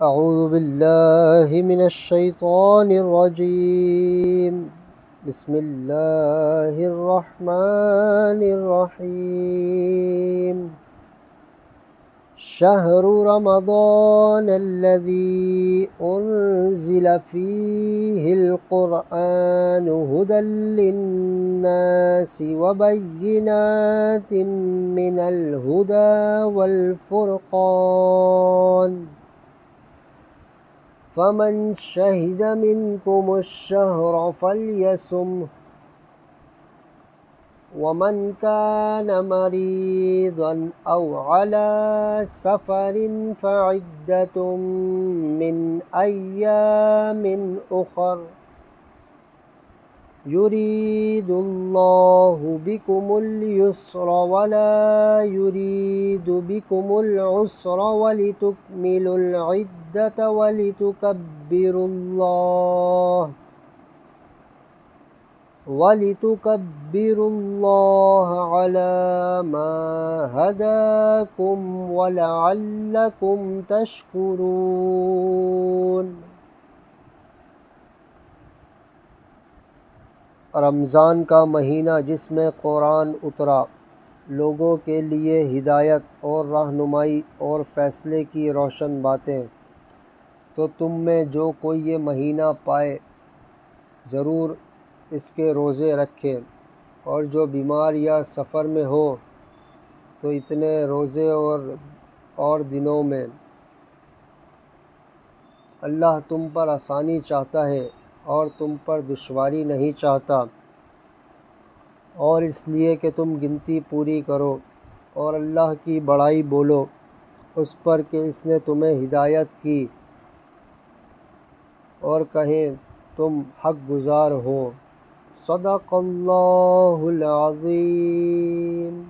أعوذ بالله من الشيطان الرجيم بسم الله الرحمن الرحيم شهر رمضان الذي أنزل فيه القرآن هدى للناس وبينات من الهدى والفرقان فمن شهد منكم الشهر فليصمه ومن كان مريضا أو على سفر فعدة من أيام أخر يريد الله بكم اليسر ولا يريد بكم العسر ولتكملوا العدة ولتكبروا الله على ما هداكم ولعلكم تشكرون। रमज़ान का महीना जिसमें कुरान उतरा, लोगों के लिए हिदायत और रहनुमाई और फ़ैसले की रोशन बातें। तो तुम में जो कोई ये महीना पाए ज़रूर इसके रोज़े रखे, और जो बीमार या सफ़र में हो तो इतने रोज़े और दिनों में। अल्लाह तुम पर आसानी चाहता है और तुम पर दुश्वारी नहीं चाहता, और इसलिए कि तुम गिनती पूरी करो और अल्लाह की बड़ाई बोलो उस पर कि इसने तुम्हें हिदायत की, और कहें तुम हक़ गुज़ार हो। सदक़ल्लाहुल अज़ीम।